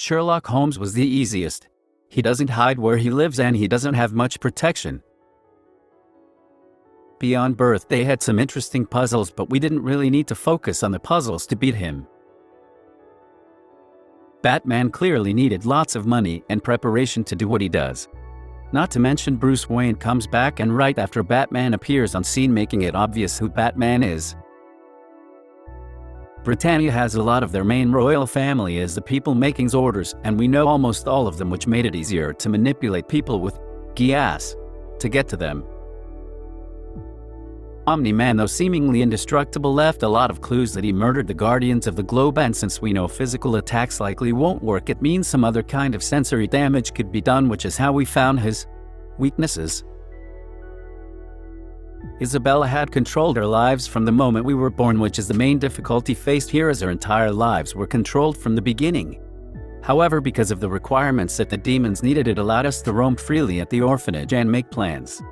Sherlock Holmes was the easiest. He doesn't hide where he lives and he doesn't have much protection. Beyond Birth, they had some interesting puzzles, but we didn't really need to focus on the puzzles to beat him. Batman clearly needed lots of money and preparation to do what he does. Not to mention Bruce Wayne comes back and right after Batman appears on scene, making it obvious who Batman is. Britannia has a lot of their main royal family as the people making orders, and we know almost all of them, which made it easier to manipulate people with Geass to get to them. Omni-Man, though seemingly indestructible, left a lot of clues that he murdered the Guardians of the Globe, and since we know physical attacks likely won't work, it means some other kind of sensory damage could be done, which is how we found his weaknesses. Isabella had controlled our lives from the moment we were born, which is the main difficulty faced here, as our entire lives were controlled from the beginning. However, because of the requirements that the demons needed, it allowed us to roam freely at the orphanage and make plans.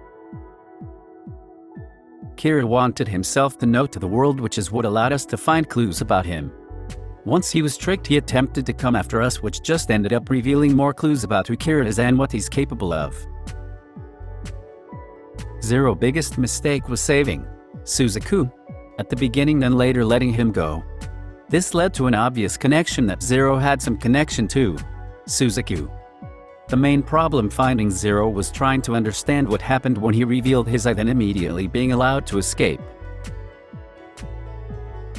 Kira wanted himself to know to the world, which is what allowed us to find clues about him. Once he was tricked, he attempted to come after us, which just ended up revealing more clues about who Kira is and what he's capable of. Zero's biggest mistake was saving Suzaku at the beginning, then later letting him go. This led to an obvious connection that Zero had some connection to Suzaku. The main problem finding Zero was trying to understand what happened when he revealed his eye, then immediately being allowed to escape.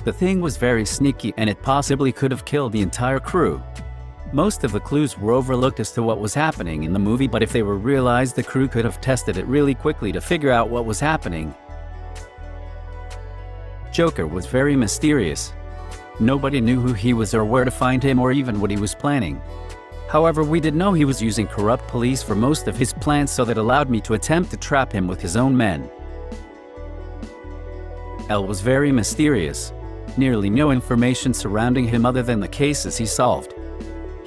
The thing was very sneaky and it possibly could have killed the entire crew. Most of the clues were overlooked as to what was happening in the movie, but if they were realized, the crew could have tested it really quickly to figure out what was happening. Joker was very mysterious. Nobody knew who he was or where to find him or even what he was planning. However, we did know he was using corrupt police for most of his plans, so that allowed me to attempt to trap him with his own men. L was very mysterious. Nearly no information surrounding him other than the cases he solved.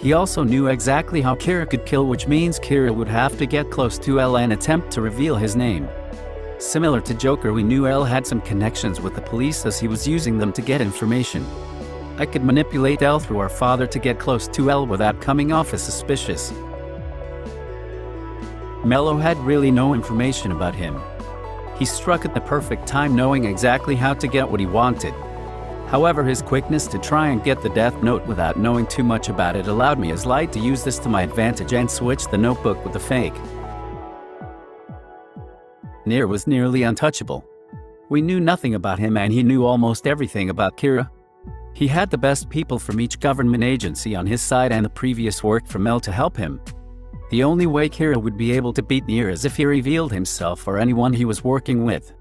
He also knew exactly how Kira could kill, which means Kira would have to get close to L and attempt to reveal his name. Similar to Joker, we knew L had some connections with the police as he was using them to get information. I could manipulate L through our father to get close to L without coming off as suspicious. Mello had really no information about him. He struck at the perfect time, knowing exactly how to get what he wanted. However, his quickness to try and get the Death Note without knowing too much about it allowed me as light to use this to my advantage and switch the notebook with the fake. Nier was nearly untouchable. We knew nothing about him and he knew almost everything about Kira. He had the best people from each government agency on his side and the previous work from L to help him. The only way Kira would be able to beat Nier is if he revealed himself or anyone he was working with.